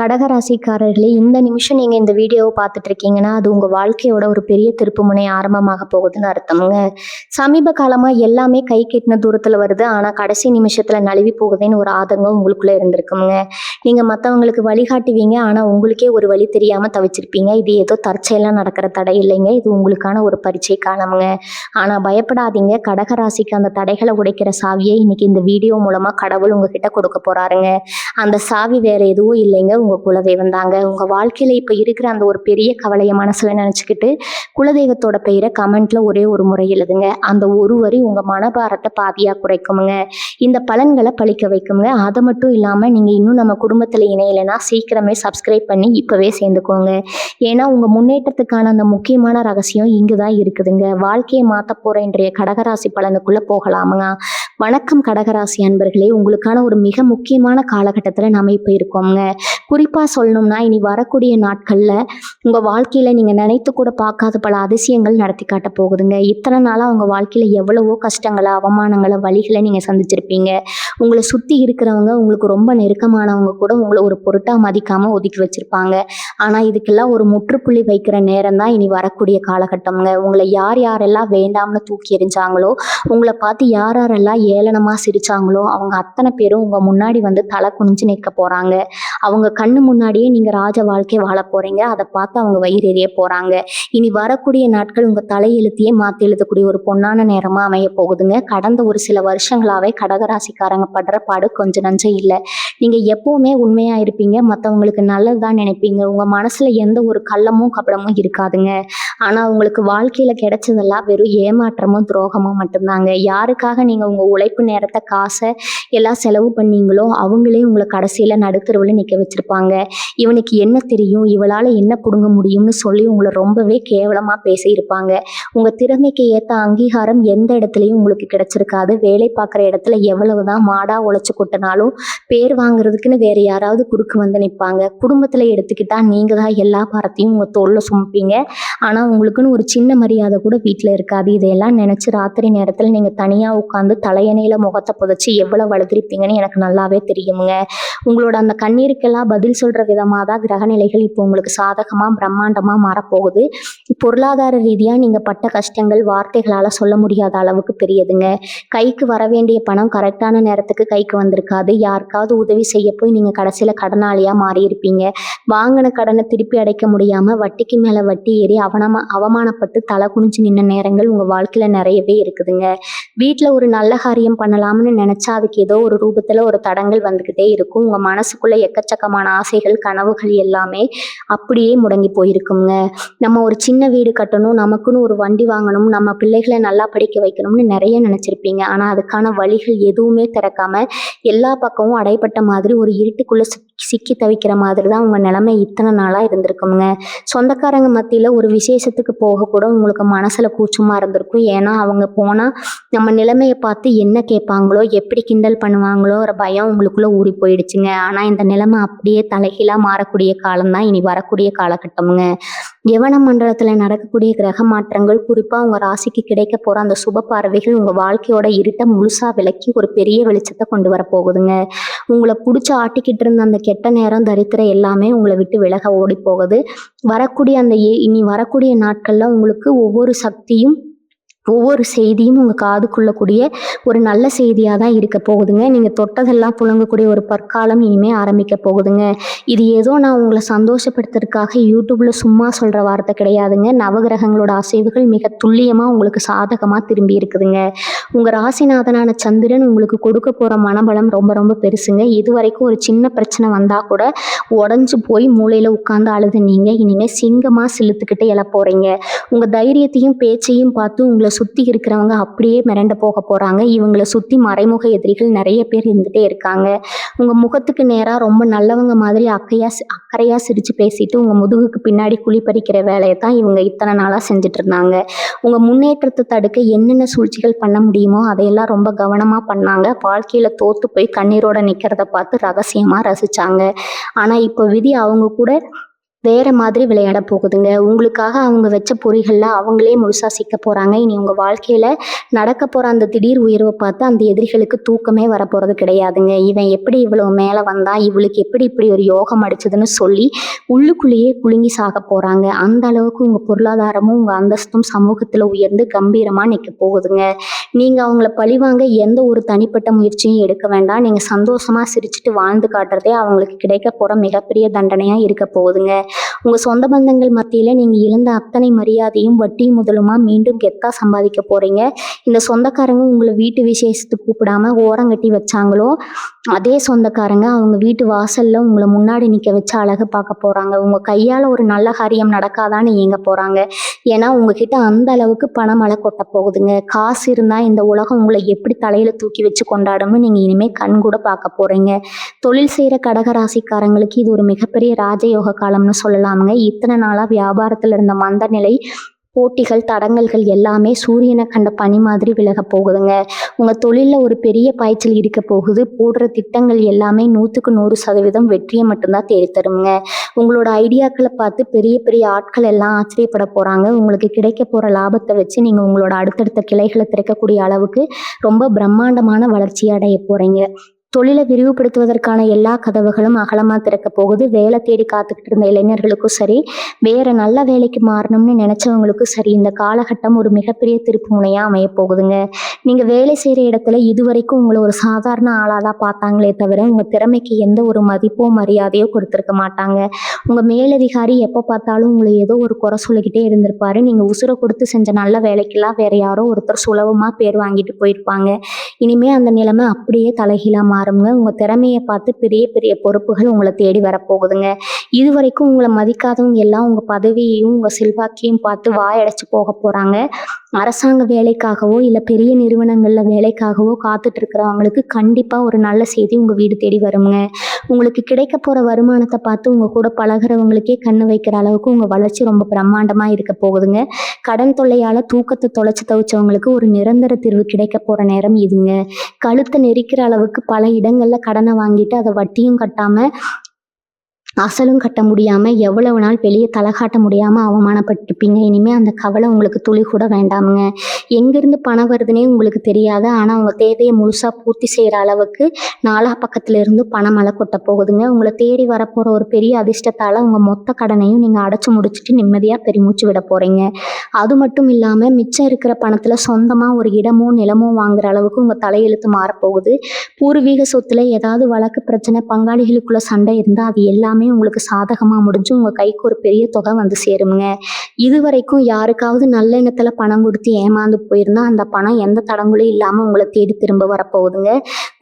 கடகராசிக்காரர்களே, இந்த நிமிஷம் நீங்க இந்த வீடியோவை பார்த்துட்டு இருக்கீங்கன்னா, அது உங்க வாழ்க்கையோட ஒரு பெரிய திருப்புமுனை ஆரம்பமாக போகுதுன்னு அர்த்தம்ங்க. சமீப காலமா எல்லாமே கை கெட்டின தூரத்துல வருது. ஆனா கடைசி நிமிஷத்துல நழுவி போகுதுன்னு ஒரு ஆதங்கம் உங்களுக்குள்ள இருந்திருக்குங்க. நீங்க மத்தவங்களுக்கு வழிகாட்டுவீங்க. ஆனா உங்களுக்கே ஒரு வழி தெரியாம தவிச்சிருப்பீங்க. இது ஏதோ தற்செயலா நடக்கிற தடை இல்லைங்க. இது உங்களுக்கான ஒரு பரீட்சை காலம்ங்க. ஆனா பயப்படாதீங்க. கடகராசிக்கு அந்த தடைகளை உடைக்கிற சாவியை இன்னைக்கு இந்த வீடியோ மூலமா கடவுள் உங்ககிட்ட கொடுக்க போறாருங்க. அந்த சாவி வேற எதுவும் இல்லைங்க, உங்க குலதெய்வம் தாங்க. உங்க வாழ்க்கையில இப்ப இருக்கிற அந்த ஒரு பெரிய கவலையை மனசுல நினைச்சுக்கிட்டு குலதெய்வத்தோட பெயரை கமெண்ட்ல ஒரே ஒரு முறை எழுதுங்க. அந்த ஒரு வரி உங்க மனபாரத்தை பாதியா குறைக்குமுங்க. இந்த பலன்களை பழிக்க வைக்குங்க. அதை மட்டும் இல்லாம நீங்க இன்னும் நம்ம குடும்பத்துல இணையலைன்னா சீக்கிரமே சப்ஸ்கிரைப் பண்ணி இப்பவே சேர்ந்துக்கோங்க. ஏன்னா உங்க முன்னேற்றத்துக்கான அந்த முக்கியமான ரகசியம் இங்குதான் இருக்குதுங்க. வாழ்க்கையை மாத்த போற இன்றைய கடகராசி பலனுக்குள்ள போகலாமுங்க. வணக்கம் கடகராசி அன்பர்களே, உங்களுக்கான ஒரு மிக முக்கியமான காலகட்டத்துல நாம இப்ப இருக்கோம்ங்க. குறிப்பா சொல்லணும்னா இனி வரக்கூடிய நாட்கள்ல உங்க வாழ்க்கையில நீங்க நினைத்து கூட பார்க்காத பல அதிசயங்கள் நடத்தி காட்ட போகுதுங்க. இத்தனை நாளா உங்க வாழ்க்கையில எவ்வளவோ கஷ்டங்களை, அவமானங்களை, வலிகளை நீங்க சந்திச்சிருப்பீங்க. உங்களை சுத்தி இருக்கிறவங்க, உங்களுக்கு ரொம்ப நெருக்கமானவங்க கூட உங்களை ஒரு பொருட்டா மதிக்காம ஒதுக்கி வச்சிருப்பாங்க. ஆனா இதுக்கெல்லாம் ஒரு முற்றுப்புள்ளி வைக்கிற நேரம் தான் இனி வரக்கூடிய காலகட்டம்ங்க. உங்களை யார் யாரெல்லாம் வேண்டாம்னு தூக்கி எறிஞ்சாங்களோ, உங்களை பார்த்து யார் யாரெல்லாம் ஏளனமா சிரிச்சாங்களோ, அவங்க அத்தனை பேரும் உங்க முன்னாடி வந்து தலை குனிஞ்சு நிற்க போறாங்க. அவங்க கண்ணு முன்னாடியே நீங்க ராஜ வாழ்க்கை வாழ போறீங்க. அதை பார்த்து அவங்க வயிறு எறிய போறாங்க. இனி வரக்கூடிய நாட்கள் உங்க தலையெழுத்தையே மாத்தி எழுதக்கூடிய ஒரு பொன்னான நேரமா அமைய போகுதுங்க. கடந்த ஒரு சில வருஷங்களாவே கடகராசிக்காரங்க படுற பாடு கொஞ்சம் நஞ்சம் இல்லை. நீங்க எப்பவுமே உண்மையா இருப்பீங்க. மற்றவங்களுக்கு நல்லதுதான் நினைப்பீங்க. உங்க மனசுல எந்த ஒரு கள்ளமும் கபடமும் இருக்காதுங்க. ஆனா உங்களுக்கு வாழ்க்கையில கிடைச்சதெல்லாம் வெறும் ஏமாற்றமும் துரோகமும் மட்டும்தாங்க. யாருக்காக நீங்க உங்க உழைப்பு நேரத்தை, காசை எல்லாம் செலவு பண்ணீங்களோ அவங்களே உங்களை கடைசியில நடுத்தருவில் நிற்க வச்சிருப்பாங்க. இவனுக்கு என்ன தெரியும், இவளால என்ன புடுங்க முடியும்னு சொல்லி உங்களை ரொம்பவே கேவலமா பேசியிருப்பாங்க. உங்க திறமைக்கு ஏற்ற அங்கீகாரம் எந்த இடத்துலையும் உங்களுக்கு கிடைச்சிருக்காது. வேலை பார்க்குற இடத்துல எவ்வளவுதான் மாடா உழைச்சு கொட்டினாலும் பேர் வாங்குறதுக்குன்னு வேற யாராவது குறுக்கு வந்து நிற்பாங்க. குடும்பத்துல எடுத்துக்கிட்டா நீங்க தான் எல்லா பாரத்தையும் உங்க தோல்ல சுமப்பீங்க. ஆனா உங்களுக்குன்னு ஒரு சின்ன மரியாதை கூட வீட்டில் இருக்காது. இதையெல்லாம் நினைச்சு ராத்திரி நேரத்தில் நீங்க தனியா உட்காந்து தலையணையில முகத்தை புதைச்சி எவ்வளவு வளர்த்திருப்பீங்கன்னு எனக்கு நல்லாவே தெரியுங்க. உங்களோட அந்த கண்ணீருக்கெல்லாம் பதில் சொல்ற விதமாக தான் கிரகநிலைகள் இப்போ உங்களுக்கு சாதகமா பிரம்மாண்டமா மாறப்போகுது. பொருளாதார ரீதியா நீங்க பட்ட கஷ்டங்கள் வார்த்தைகளால சொல்ல முடியாத அளவுக்கு பெரியதுங்க. கைக்கு வர வேண்டிய பணம் கரெக்டான நேரத்துக்கு கைக்கு வந்திருக்காது. யாருக்காவது உதவி செய்ய போய் நீங்க கடைசியில கடனாளியா மாறி இருப்பீங்க. வாங்கின கடனை திருப்பி அடைக்க முடியாம வட்டிக்கு மேல வட்டி ஏறி அவமானப்பட்டு தலை குனிஞ்சு நின்ன நேரங்கள் உங்க வாழ்க்கையில நிறையவே இருக்குதுங்க. வீட்டுல ஒரு நல்ல காரியம் பண்ணலாம்னு நினைச்சா அதுக்கு ஏதோ ஒரு ரூபத்துல ஒரு தடங்கள் வந்துகிட்டே இருக்கும். உங்க மனசுக்குள்ள எக்கச்சக்கமான ஆசைகள், கனவுகள் எல்லாமே அப்படியே முடங்கி போயிருக்குங்க. நம்ம ஒரு சின்ன வீடு கட்டணும், நமக்குன்னு ஒரு வண்டி வாங்கணும், நம்ம பிள்ளைகளை நல்லா படிக்க வைக்கணும்னு நிறைய நினைச்சிருப்பீங்க. ஆனா அதுக்கான வழிகள் எதுவுமே திறக்காம எல்லா பக்கமும் அடைப்பட்ட மாதிரி ஒரு இருட்டுக்குள்ள சிக்கி தவிக்கிற மாதிரி தான் உங்க நிலைமை இத்தனை நாளா இருந்திருக்குங்க. சொந்தக்காரங்க மத்தியில ஒரு விசேஷத்துக்கு போக கூட உங்களுக்கு மனசுல கூச்சமா இருந்திருக்கும். ஏன்னா அவங்க போனா நம்ம நிலைமையை பார்த்து என்ன கேட்பாங்களோ, எப்படி கிண்டல் பண்ணுவாங்களோ ஒரு பயம் உங்களுக்குள்ள ஊறி போயிடுச்சுங்க. ஆனா இந்த நிலைமை அப்படியே தலைகீழா மாறக்கூடிய காலம்தான் இனி வரக்கூடிய காலகட்டம்ங்க. யவன மண்டலத்துல நடக்கக்கூடிய கிரக மாற்றங்கள், குறிப்பா உங்க ராசிக்கு கிடைக்க போற அந்த சுப பார்வைகள் உங்க வாழ்க்கையோட இருட்டை முழுசா விலக்கி ஒரு பெரிய வெளிச்சத்தை கொண்டு வர போகுதுங்க. உங்களை பிடிச்சி ஆட்டிக்கிட்டு இருந்த அந்த கெட்ட நேரம், தரித்திரம் எல்லாமே உங்களை விட்டு விலக ஓடி போகுது. வரக்கூடிய அந்த இனி வரக்கூடிய நாட்கள்ல உங்களுக்கு ஒவ்வொரு சக்தியும், ஒவ்வொரு செய்தியும் உங்க காதுக்குள்ளக்கூடிய ஒரு நல்ல செய்தியாக தான் இருக்க போகுதுங்க. நீங்க தொட்டதெல்லாம் புழங்கக்கூடிய ஒரு பற்காலம் இனிமே ஆரம்பிக்க போகுதுங்க. இது ஏதோ நான் உங்களை சந்தோஷப்படுத்துறதுக்காக யூடியூப்ல சும்மா சொல்ற வார்த்தை கிடையாதுங்க. நவகிரகங்களோட அசைவுகள் மிக துல்லியமா உங்களுக்கு சாதகமா திரும்பி இருக்குதுங்க. உங்க ராசிநாதனான சந்திரன் உங்களுக்கு கொடுக்க போற மனபலம் ரொம்ப ரொம்ப பெருசுங்க. இது வரைக்கும் ஒரு சின்ன பிரச்சனை வந்தா கூட உடஞ்சு போய் மூளையில உட்கார்ந்து அழுது நீங்க இனிமே சிங்கமா சிலுத்துக்கிட்டு எழ போறீங்க. உங்க தைரியத்தையும் பேச்சையும் பார்த்து உங்களை சுத்தி இருக்கிறவங்க அப்படியே மிரண்டு போக போறாங்க. இவங்களை சுத்தி மறைமுக எதிரிகள் நிறைய பேர் இருந்துட்டே இருக்காங்க. உங்க முகத்துக்கு நேரா ரொம்ப நல்லவங்க மாதிரி அக்கறையா சிரிச்சு பேசிட்டு உங்க முதுகுக்கு பின்னாடி குழி பறிக்கிற வேலையை தான் இவங்க இத்தனை நாளா செஞ்சுட்டு இருந்தாங்க. உங்க முன்னேற்றத்தை தடுக்க என்னென்ன சூழ்ச்சிகள் பண்ண முடியுமோ அதையெல்லாம் ரொம்ப கவனமா பண்ணாங்க. வாழ்க்கையில தோத்து போய் கண்ணீரோட நிக்கிறத பார்த்து ரகசியமா ரசிச்சாங்க. ஆனா இப்போ விதி அவங்க கூட வேற மாதிரி விளையாட போகுதுங்க. உங்களுக்காக அவங்க வச்ச பொறிகள்ல அவங்களே முழுசா சிக்க போறாங்க. இனி உங்க வாழ்க்கையில நடக்க போற அந்த திடீர் உயர்வை பார்த்து அந்த எதிரிகளுக்கு தூக்கமே வரப்போறது கிடையாதுங்க. இவன் எப்படி இவ்வளவு மேல வந்தான், இவளுக்கு எப்படி இப்படி ஒரு யோகம் அடிச்சதுன்னு சொல்லி உள்ளுக்குள்ளேயே புழுங்கி சாக போறாங்க. அந்த அளவுக்கு உங்க பொருளாதாரமும் உங்க அந்தஸ்தும் சமூகத்துல உயர்ந்து கம்பீரமா நிக்க போகுதுங்க. நீங்க அவங்கள பழிவாங்க எந்த ஒரு தனிப்பட்ட முயற்சியும் எடுக்க வேண்டாம். நீங்க சந்தோஷமா சிரிச்சுட்டு வாழ்ந்து காட்டுறதே அவங்களுக்கு கிடைக்க போற மிகப்பெரிய தண்டனையா இருக்க போகுதுங்க. உங்க சொந்த பந்தங்கள் மத்தியில நீங்க இழந்த அத்தனை மரியாதையும் வட்டி முதலுமா மீண்டும் கெத்தா சம்பாதிக்க போறீங்க. இந்த சொந்தக்காரங்க உங்களை வீட்டு விசேஷத்துக்கு கூப்பிடாம ஓரங்கட்டி வச்சாங்களோ அதே சொந்தக்காரங்க அவங்க வீட்டு வாசல்ல உங்களை முன்னாடி நிக்க வச்சு அழகு பார்க்க போறாங்க. உங்க கையால ஒரு நல்ல காரியம் நடக்காதான்னு ஏங்க போறாங்க. ஏன்னா உங்ககிட்ட அந்த அளவுக்கு பணமழை கொட்ட போகுதுங்க. காசு இருந்தா இந்த உலகம் உங்களை எப்படி தலையில தூக்கி வச்சு கொண்டாடும்னு நீங்க இனிமே கண் கூட பார்க்க போறீங்க. தொழில் செய்யற கடகராசிக்காரங்களுக்கு இது ஒரு மிகப்பெரிய ராஜயோக காலம்னு சொல்லலாமுங்க. இத்தனை நாளா வியாபாரத்துல இருந்த மந்த நிலை, போட்டிகள், தடங்கல்கள் எல்லாமே சூரியனை கண்ட பனி மாதிரி விலக போகுதுங்க. உங்க தொழில்ல ஒரு பெரிய பாய்ச்சல் இருக்க போகுது. போடுற திட்டங்கள் எல்லாமே 100% வெற்றியை மட்டும்தான் தேடித்தருங்க. உங்களோட ஐடியாக்களை பார்த்து பெரிய பெரிய ஆட்கள் எல்லாம் ஆச்சரியப்பட போறாங்க. உங்களுக்கு கிடைக்க போற லாபத்தை வச்சு நீங்க உங்களோட அடுத்தடுத்த கிளைகளை திறக்கக்கூடிய அளவுக்கு ரொம்ப பிரம்மாண்டமான வளர்ச்சி அடைய போறீங்க. தொழிலை விரிவுபடுத்துவதற்கான எல்லா கதவுகளும் அகலமா திறக்க போகுது. வேலை தேடி காத்துக்கிட்டு இருந்த இளைஞர்களுக்கும் சரி, வேற நல்ல வேலைக்கு மாறணும்னு நினைச்சவங்களுக்கும் சரி, இந்த காலகட்டம் ஒரு மிகப்பெரிய திருப்பு முனையா அமைய போகுதுங்க. நீங்க வேலை செய்யற இடத்துல இதுவரைக்கும் உங்களை ஒரு சாதாரண ஆளாதான் பார்த்தாங்களே தவிர உங்க திறமைக்கு எந்த ஒரு மதிப்போ மரியாதையோ கொடுத்துருக்க மாட்டாங்க. உங்க மேலதிகாரி எப்ப பார்த்தாலும் உங்களை ஏதோ ஒரு குறை சொல்லிக்கிட்டே இருந்திருப்பாரு. நீங்க உசுரை கொடுத்து செஞ்ச நல்ல வேலைக்கெல்லாம் வேற யாரோ ஒருத்தர் சுலபமா பேர் வாங்கிட்டு போயிருப்பாங்க. இனிமே அந்த நிலைமை அப்படியே தலைகீழா மாறுங்க. உங்க திறமையை பார்த்து பெரிய பெரிய பொறுப்புகள் உங்களை தேடி வரப்போகுதுங்க. இதுவரைக்கும் உங்களை மதிக்காதவங்க எல்லாம் உங்க பதவியையும் உங்க செல்வாக்கையும் பார்த்து வாயடைச்சு போக போறாங்க. அரசாங்க வேலைக்காகவோ இல்ல பெரிய நிறுவனங்கள்ல வேலைக்காகவோ காத்துட்டு இருக்கிறவங்களுக்கு கண்டிப்பா ஒரு நல்ல செய்தி உங்க வீடு தேடி வருங்க. உங்களுக்கு கிடைக்க போற வருமானத்தை பார்த்து உங்க கூட பழகிறவங்களுக்கே கண்ணு வைக்கிற அளவுக்கு உங்க வளர்ச்சி ரொம்ப பிரம்மாண்டமா இருக்க போகுதுங்க. கடன் தொல்லையால தூக்கத்தை தொலைச்சு தவிச்சவங்களுக்கு ஒரு நிரந்தர தீர்வு கிடைக்க போற நேரம் இதுங்க. கழுத்தை நெரிக்கிற அளவுக்கு பல இடங்கள்ல கடனை வாங்கிட்டு அதை வட்டியும் கட்டாம அசலும் கட்ட முடியாம எவ்வளவு நாள் வெளியே தலை காட்ட முடியாம அவமானப்பட்டிருப்பீங்க. இனிமே அந்த கவலை உங்களுக்கு துளி கூட வேண்டாமுங்க. எங்கிருந்து பணம் வருதுன்னே உங்களுக்கு தெரியாது. ஆனா உங்க தேவையை முழுசா பூர்த்தி செய்யற அளவுக்கு நாலா பக்கத்துல இருந்து பணமழை கொட்ட போகுதுங்க. உங்களை தேடி வரப்போற ஒரு பெரிய அதிர்ஷ்டத்தால உங்க மொத்த கடனையும் நீங்க அடைச்சு முடிச்சுட்டு நிம்மதியா பெருமூச்சு விட போறீங்க. அது மட்டும் இல்லாம மிச்சம் இருக்கிற பணத்துல சொந்தமா ஒரு இடமோ நிலமோ வாங்குற அளவுக்கு உங்க தலையெழுத்து மாறப்போகுது. பூர்வீக சொத்துல ஏதாவது வழக்கு பிரச்சனை, பங்காளிகளுக்குள்ள சண்டை இருந்தா அது எல்லாமே உங்களுக்கு சாதகமா முடிஞ்சு உங்க கைக்கு ஒரு பெரிய தொகை வந்து சேருங்க. இதுவரைக்கும் யாருக்காவது நல்ல எண்ணத்துல பணம் கொடுத்து ஏமாந்து போயிருந்தா அந்த பணம் எந்த தடங்களும் இல்லாம உங்களை தேடி திரும்ப வரப்போகுதுங்க.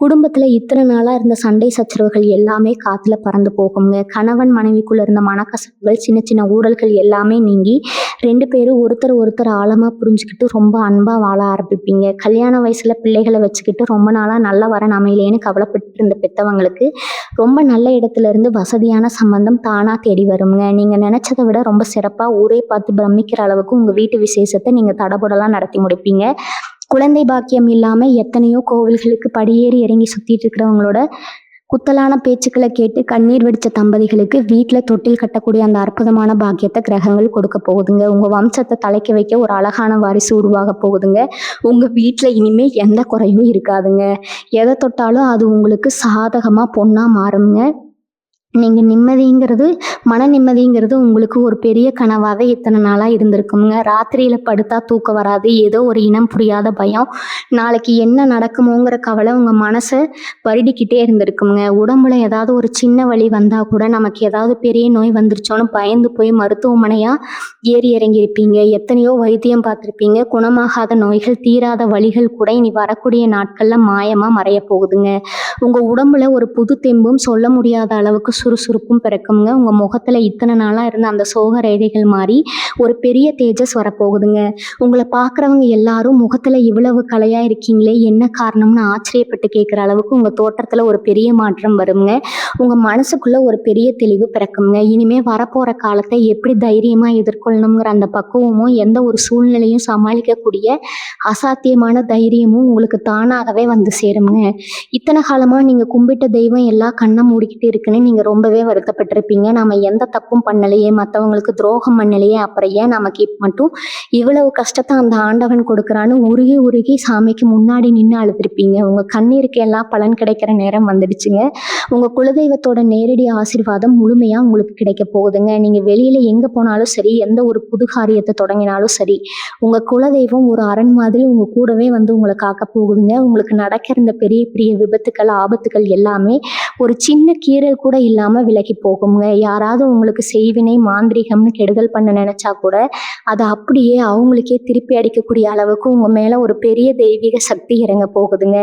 குடும்பத்துல இத்தனை நாளா இருந்த சண்டை சச்சரவுகள் எல்லாமே காத்துல பறந்து போகுங்க. கணவன் மனைவிக்குள்ள இருந்த மனக்கசப்புகள், சின்ன சின்ன ஊழல்கள் எல்லாமே நீங்கி 2 பேரும் ஒருத்தர் ஆழமா புரிஞ்சுக்கிட்டு ரொம்ப அன்பா வாழ ஆரம்பிப்பீங்க. கல்யாண வயசுல பிள்ளைகளை வச்சுக்கிட்டு ரொம்ப நாளா நல்ல வரன் அமையலேன்னு கவலைப்பட்டு இருந்த பெத்தவங்களுக்கு ரொம்ப நல்ல இடத்துல இருந்து வசதியான சம்பந்தம் தானா தேடி வருங்க. நீங்க நினைச்சதை விட ரொம்ப சிறப்பா ஊரே பார்த்து பிரமிக்கிற அளவுக்கு உங்க வீட்டு விசேஷத்தை நீங்க தடபுடலாம் நடத்தி முடிப்பீங்க. குழந்தை பாக்கியம் இல்லாம எத்தனையோ கோவில்களுக்கு படியேறி இறங்கி சுத்திட்டு இருக்கிறவங்களோட குத்தலான பேச்சுக்களை கேட்டு கண்ணீர் வெடிச்ச தம்பதிகளுக்கு வீட்டில் தொட்டில் கட்டக்கூடிய அந்த அற்புதமான பாக்கியத்தை கிரகங்கள் கொடுக்க போகுதுங்க. உங்க வம்சத்தை தலைக்க வைக்க ஒரு அழகான வாரிசு உருவாக போகுதுங்க. உங்க வீட்டில் இனிமே எந்த குறையும் இருக்காதுங்க. எதை தொட்டாலும் அது உங்களுக்கு சாதகமா பொண்ணா மாறுங்க. நீங்க மன நிம்மதிங்கிறது உங்களுக்கு ஒரு பெரிய கனவாவே இத்தனை நாளா இருந்திருக்குங்க. ராத்திரியில படுத்தா தூக்கம் வராது. ஏதோ ஒரு இனம் புரியாத பயம், நாளைக்கு என்ன நடக்குமோங்கிற கவலை உங்க மனசை வருடிக்கிட்டே இருந்திருக்குங்க. உடம்புல ஏதாவது ஒரு சின்ன வலி வந்தா கூட நமக்கு ஏதாவது பெரிய நோய் வந்துருச்சோன்னு பயந்து போய் மருத்துவமனையா ஏறி இறங்கியிருப்பீங்க. எத்தனையோ வைத்தியம் பார்த்துருப்பீங்க. குணமாகாத நோய்கள், தீராத வலிகள் கூட இனி வரக்கூடிய நாட்கள்ல மாயமா மறைய போகுதுங்க. உங்க உடம்புல ஒரு புது தெம்பும் சொல்ல முடியாத அளவுக்கு சுறுசுறுப்பும் பிறக்குங்க. உங்க முகத்துல இத்தனை நாளா இருந்த அந்த சோக ரேகைகள் மாறி ஒரு பெரிய தேஜஸ் வரப்போகுதுங்க. உங்களை பார்க்குறவங்க எல்லாரும் முகத்துல இவ்வளவு கலையா இருக்கீங்களே என்ன காரணம்னு ஆச்சரியப்பட்டு கேட்குற அளவுக்கு உங்க தோற்றத்துல ஒரு பெரிய மாற்றம் வருங்க. உங்க மனசுக்குள்ள ஒரு பெரிய தெளிவு பிறக்குங்க. இனிமே வரப்போற காலத்தை எப்படி தைரியமா எதிர்கொள்ளணுங்கிற அந்த பக்குவமும் எந்த ஒரு சூழ்நிலையும் சமாளிக்கக்கூடிய அசாத்தியமான தைரியமும் உங்களுக்கு தானாகவே வந்து சேருங்க. இத்தனை காலமா நீங்க கும்பிட்ட தெய்வம் எல்லாம் கண்ணை மூடிக்கிட்டு இருக்குன்னு நீங்க ரொம்பவே வருத்தப்பட்டிருப்பீங்க. நாம எந்த தப்பும் பண்ணலையே, மற்றவங்களுக்கு துரோகம் பண்ணலையே, அப்புறம் ஏன் நமக்கு மட்டும் இவ்வளவு கஷ்டத்தை அந்த ஆண்டவன் கொடுக்குறான்னு உருகி உருகி சாமிக்கு முன்னாடி நின்று அழுதுருப்பீங்க. உங்க கண்ணீருக்கு எல்லாம் பலன் கிடைக்கிற நேரம் வந்துடுச்சுங்க. உங்க குலதெய்வத்தோட நேரடி ஆசீர்வாதம் முழுமையா உங்களுக்கு கிடைக்க போகுதுங்க. நீங்க வெளியில எங்க போனாலும் சரி, எந்த ஒரு புது காரியத்தை தொடங்கினாலும் சரி, உங்க குலதெய்வம் ஒரு அரண் மாதிரி உங்க கூடவே வந்து உங்களை காக்க போகுதுங்க. உங்களுக்கு நடக்கிற இந்த பெரிய பெரிய விபத்துக்கள், ஆபத்துக்கள் எல்லாமே ஒரு சின்ன கீறல் கூட இல்லாம விலகி போகுங்க. யாராவது உங்களுக்கு செய்வினை, மாந்திரீகம்னு கெடுதல் பண்ண நினைச்சா கூட அதை அப்படியே அவங்களுக்கே திருப்பி அடிக்கக்கூடிய அளவுக்கு உங்க மேல ஒரு பெரிய தெய்வீக சக்தி இறங்க போகுதுங்க.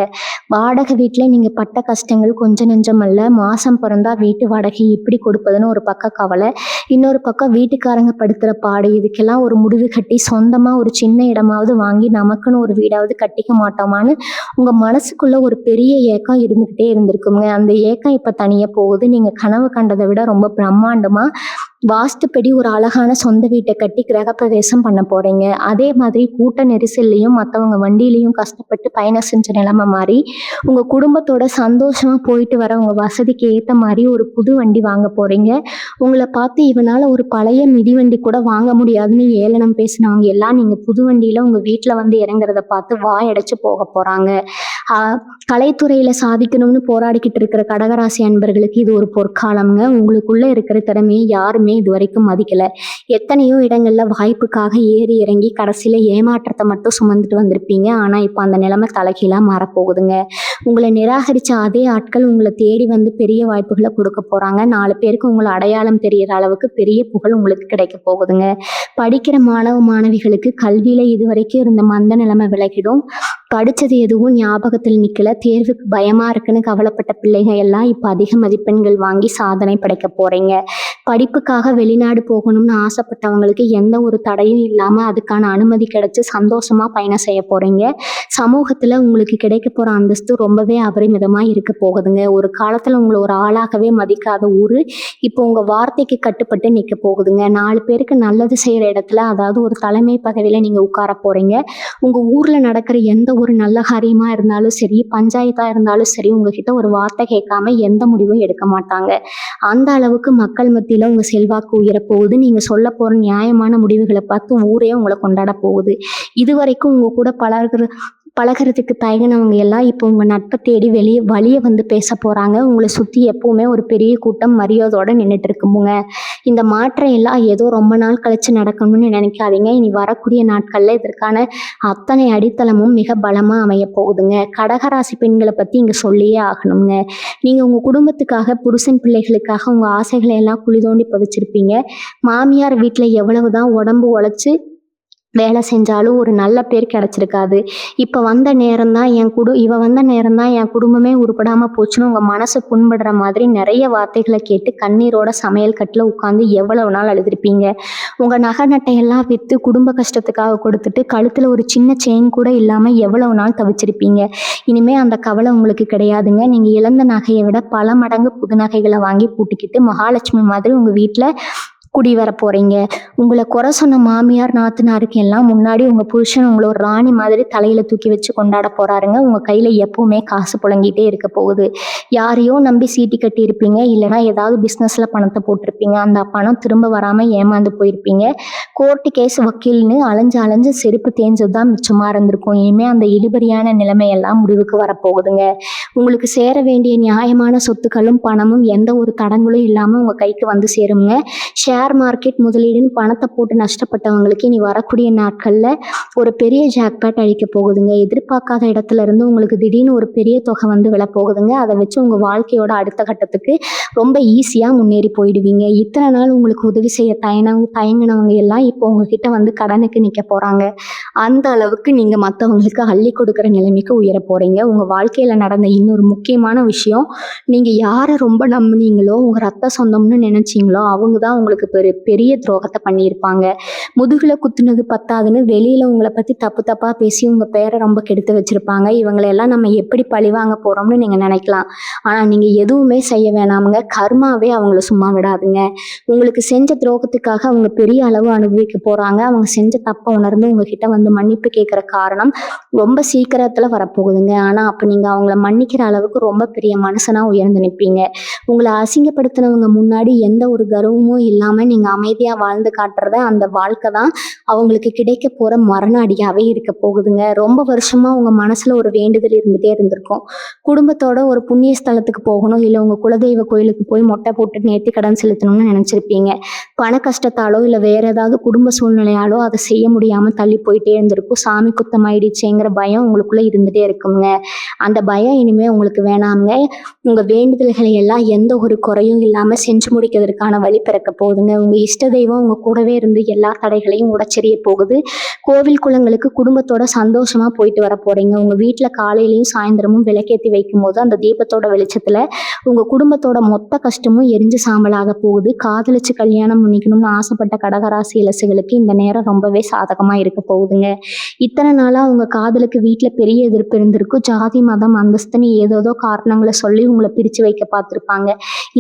வாடகை வீட்டில் நீங்க பட்ட கஷ்டங்கள் கொஞ்சம் நெஞ்சம் அல்ல. மாசம் பிறந்தா வீட்டு வாடகை எப்படி கொடுப்பதுன்னு ஒரு பக்கம் கவலை, இன்னொரு பக்கம் வீட்டுக்காரங்க படுத்துற பாடு. இதுக்கெல்லாம் ஒரு முடிவு கட்டி சொந்தமா ஒரு சின்ன இடமாவது வாங்கி நமக்குன்னு ஒரு வீடாவது கட்டிக்க மாட்டோமான்னு உங்க மனசுக்குள்ள ஒரு பெரிய ஏக்கம் இருந்துகிட்டே இருந்திருக்குங்க. அந்த ஏக்கம் இப்ப தனியா போகுது. நீங்க கனவு கண்டதை விட ரொம்ப பிரம்மாண்டமா வாஸ்துப்படி ஒரு அழகான சொந்த வீட்டை கட்டி கிரகப்பிரவேசம் பண்ண போறீங்க. அதே மாதிரி கூட்ட நெரிசல்லையும் மற்றவங்க வண்டியிலையும் கஷ்டப்பட்டு பயணம் செஞ்ச நிலைமை மாறி உங்க குடும்பத்தோட சந்தோஷமா போயிட்டு வர உங்க வசதிக்கு ஏத்த மாதிரி ஒரு புது வண்டி வாங்க போறீங்க. உங்களை பார்த்து இவனால ஒரு பழைய மிதிவண்டி கூட வாங்க முடியாதுன்னு ஏளனம் பேசினவங்க எல்லாம் நீங்க புது வண்டியில உங்க வீட்டுல வந்து இறங்குறத பார்த்து வாயடைச்சு போக போறாங்க. கலைத்துறையில சாதிக்கணும்னு போராடிக்கிட்டு இருக்கிற கடகராசி அன்பர்களுக்கு இது ஒரு பொற்காலம்ங்க. உங்களுக்குள்ள இருக்கிற திறமையை யாருமே இது வரைக்கும் மதிக்கல. எத்தனையோ இடங்கள்ல வாய்ப்புக்காக ஏறி இறங்கி கடைசியில ஏமாற்றத்தை மட்டும் சுமந்துட்டு வந்திருப்பீங்க. ஆனா இப்ப அந்த நிலைமை தலைகீழா மாறப்போகுதுங்க. உங்களை நிராகரிச்ச அதே ஆட்கள் உங்களை தேடி வந்து பெரிய வாய்ப்புகளை கொடுக்க போறாங்க. 4 பேருக்கு உங்களை அடையாளம் தெரியற அளவுக்கு பெரிய புகழ் உங்களுக்கு கிடைக்க போகுதுங்க. படிக்கிற மாணவ மாணவிகளுக்கு கல்வியில இதுவரைக்கும் இருந்த மந்த நிலைமை விலகிடும். படிச்சது எதுவும் ஞாபகத்தில் நிக்கல, தேர்வுக்கு பயமா இருக்குன்னு கவலைப்பட்ட பிள்ளைங்க எல்லாம் இப்ப அதிக மதிப்பெண்கள் வாங்கி சாதனை படைக்க போறீங்க. படிப்புக்காக வெளிநாடு போகணும்னு ஆசைப்பட்டவங்களுக்கு எந்த ஒரு தடையும் இல்லாம அதுக்கான அனுமதி கிடைச்சு சந்தோஷமா பயணம் செய்ய போறீங்க. சமூகத்துல உங்களுக்கு கிடைக்க போற அந்தஸ்து ரொம்பவே அபரிமிதமா இருக்க போகுதுங்க. ஒரு காலத்துல உங்களை ஒரு ஆளாகவே மதிக்காத ஊரு இப்போ உங்க வார்த்தைக்கு கட்டுப்பட்டு நிக்க போகுதுங்க. 4 பேருக்கு நல்லது செய்யற இடத்துல, அதாவது ஒரு தலைமை பதவியில நீங்க உட்கார போறீங்க. உங்க ஊர்ல நடக்கிற எந்த ஒரு நல்ல காரியமா இருந்தாலும் சரி, பஞ்சாயத்தா இருந்தாலும் சரி, உங்ககிட்ட ஒரு வார்த்தை கேட்காம எந்த முடிவும் எடுக்க மாட்டாங்க. அந்த அளவுக்கு மக்கள் மத்தியில உங்க செல்வாக்கு உயரப்போகுது. நீங்க சொல்ல போற நியாயமான முடிவுகளை பார்த்து ஊரே உங்களை கொண்டாட போகுது. இதுவரைக்கும் உங்க கூட பழகிறதுக்கு தயங்கினவங்க எல்லாம் இப்போ உங்க நட்பை தேடி வழிய வந்து பேச போறாங்க. உங்களை சுத்தி எப்பவுமே ஒரு பெரிய கூட்டம் மரியாதையோட நின்றுட்டு இருக்குமுங்க. இந்த மாற்றம் எல்லாம் ஏதோ ரொம்ப நாள் கழிச்சு நடக்கணும்னு நினைக்காதீங்க. இனி வரக்கூடிய நாட்கள்ல இதற்கான அத்தனை அடித்தளமும் மிக பலமா அமைய போகுதுங்க. கடகராசி பெண்களை பத்தி இங்க சொல்லியே ஆகணுங்க. நீங்க உங்க குடும்பத்துக்காக, புருஷன் பிள்ளைகளுக்காக உங்க ஆசைகளை எல்லாம் குழி தோண்டி புதைச்சிருப்பீங்க. மாமியார் வீட்டுல எவ்வளவுதான் உடம்பு உழைச்சு வேலை செஞ்சாலும் ஒரு நல்ல பேர் கிடைச்சிருக்காது. இப்போ வந்த நேரம் தான் இவ வந்த நேரம் தான் என் குடும்பமே உருப்படாம போச்சுன்னு உங்க மனசு புண்படுற மாதிரி நிறைய வார்த்தைகளை கேட்டு கண்ணீரோட சமையல் கட்டில் உட்காந்து எவ்வளவு நாள் அழுதுருப்பீங்க. உங்க நகை நட்டையெல்லாம் விற்று குடும்ப கஷ்டத்துக்காக கொடுத்துட்டு கழுத்துல ஒரு சின்ன செயின் கூட இல்லாம எவ்வளவு நாள் தவிச்சிருப்பீங்க. இனிமே அந்த கவலை உங்களுக்கு கிடையாதுங்க. நீங்க இழந்த நகையை விட பல மடங்கு புது நகைகளை வாங்கி பூட்டிக்கிட்டு மகாலட்சுமி மாதிரி உங்க வீட்டுல குடி வர போறீங்க. உங்களை குறை சொன்ன மாமியார் நாத்தனாருக்கு எல்லாம் முன்னாடி உங்க புருஷன் உங்களை ஒரு ராணி மாதிரி தலையில தூக்கி வச்சு கொண்டாட போறாருங்க. உங்க கையில எப்பவுமே காசு புழங்கிட்டே இருக்க போகுது. யாரையோ நம்பி சீட்டி கட்டி இருப்பீங்க, இல்லைன்னா ஏதாவது பிசினஸ்ல பணத்தை போட்டிருப்பீங்க. அந்த பணம் திரும்ப வராம ஏமாந்து போயிருப்பீங்க. கோர்ட்டு கேஸ் வக்கீல்னு அலைஞ்சு செருப்பு தேஞ்சதுதான் மிச்சமா இருந்திருக்கும். இனிமே அந்த இழுபறியான நிலைமையெல்லாம் முடிவுக்கு வரப்போகுதுங்க. உங்களுக்கு சேர வேண்டிய நியாயமான சொத்துக்களும் பணமும் எந்த ஒரு தடங்களும் இல்லாம உங்க கைக்கு வந்து சேருங்க. ஷேர் மார்க்கெட் முதலீடுன்னு பணத்தை போட்டு நஷ்டப்பட்டவங்களுக்கு இனி வரக்கூடிய நாட்கள்ல ஒரு பெரிய ஜாக்பாட் அழிக்க போகுதுங்க. எதிர்பார்க்காத இடத்துல இருந்து உங்களுக்கு திடீர்னு ஒரு பெரிய தொகை வந்து விழ போகுதுங்க. அதை வச்சு உங்க வாழ்க்கையோட அடுத்த கட்டத்துக்கு ரொம்ப ஈஸியா முன்னேறி போயிடுவீங்க. இத்தனை நாள் உங்களுக்கு உதவி செய்ய தயங்கினவங்க எல்லாம் இப்போ உங்ககிட்ட வந்து கடனுக்கு நிக்க போறாங்க. அந்த அளவுக்கு நீங்க மற்றவங்களுக்கு அள்ளி கொடுக்குற நிலைமைக்கு உயர போறீங்க. உங்க வாழ்க்கையில நடந்த இன்னொரு முக்கியமான விஷயம், நீங்க யாரை ரொம்ப நம்புனீங்களோ, உங்க ரத்த சொந்தம்னு நினைச்சீங்களோ அவங்க தான் உங்களுக்கு பெரிய துரோகத்தை பண்ணியிருப்பாங்க. முதுகுல குத்துனது பத்தாதுன்னு வெளியில உங்களை பத்தி தப்பு தப்பா பேசி உங்க பேரை ரொம்ப கெடுத்து வச்சிருப்பாங்க. இவங்களையெல்லாம் நம்ம எப்படி பழிவாங்க போறோம்னு நீங்க நினைக்கலாம். ஆனா நீங்க எதுவுமே செய்ய வேணாமுங்க. கர்மாவே அவங்கள சும்மா விடாதுங்க. உங்களுக்கு செஞ்ச துரோகத்துக்காக அவங்க பெரிய அளவு அனுபவிக்க போறாங்க. அவங்க செஞ்ச தப்பை உணர்ந்து உங்ககிட்ட வந்து மன்னிப்பு கேட்கிற காரணம் ரொம்ப சீக்கிரத்துல வரப்போகுதுங்க. ஆனா அப்ப நீங்க அவங்கள மன்னிக்கிற அளவுக்கு ரொம்ப பெரிய மனுஷனா உயர்ந்து நிற்பீங்க. உங்களை அசிங்கப்படுத்தினவங்க முன்னாடி எந்த ஒரு கர்வமும் இல்லாம நீங்க அமைதியா வாழ்ந்து காட்டுறத அந்த வாழ்க்கை தான் அவங்களுக்கு கிடைக்க போற மரண அடியாவே இருக்க போகுதுங்க. ரொம்ப வருஷமா உங்க மனசுல ஒரு வேண்டுதல் இருந்துட்டே இருந்திருக்கும். குடும்பத்தோட ஒரு புண்ணிய ஸ்தலத்துக்கு போகணும், இல்ல உங்க குலதெய்வ கோயிலுக்கு போய் மொட்டை போட்டு நேர்த்தி கடன் செலுத்தணும்னு நினைச்சிருப்பீங்க. பண கஷ்டத்தாலோ இல்ல வேற ஏதாவது குடும்ப சூழ்நிலையாலோ அதை செய்ய முடியாம தள்ளி போயிட்டே இருந்திருக்கும். சாமி குத்தம் ஆயிடுச்சேங்கிற பயம் உங்களுக்குள்ள இருந்துட்டே இருக்குங்க. அந்த பயம் இனிமே உங்களுக்கு வேணாமுங்க. உங்க வேண்டுதல்களை எல்லாம் எந்த ஒரு குறையும் இல்லாம செஞ்சு முடிக்கிறதுக்கான வழி பிறக்க போகுதுங்க. உங்க இஷ்ட தெய்வம் உங்க கூடவே இருந்து எல்லா தடைகளையும் உடைச்செறிய போகுது. கோவில் குளங்களுக்கு குடும்பத்தோட சந்தோஷமா போயிட்டு வர போறீங்க. உங்க வீட்டுல காலையிலயும் சாயந்தரமும் விளக்கேத்தி வைக்கும் போது அந்த தீபத்தோட வெளிச்சத்துல உங்க குடும்பத்தோட மொத்த கஷ்டமும் எரிஞ்சு சாம்பலாக போகுது. காதலிச்சு கல்யாணம் பண்ணிக்கணும்னு ஆசைப்பட்ட கடகராசி இலசுகளுக்கு இந்த நேரம் ரொம்பவே சாதகமா இருக்க போகுதுங்க. இத்தனை நாளா உங்க காதலுக்கு வீட்டுல பெரிய எதிர்ப்பு இருந்திருக்கும். ஜாதி மதம் அந்தஸ்துன்னு ஏதோதோ காரணங்களை சொல்லி உங்களை பிரிச்சு வைக்க பார்த்திருப்பாங்க.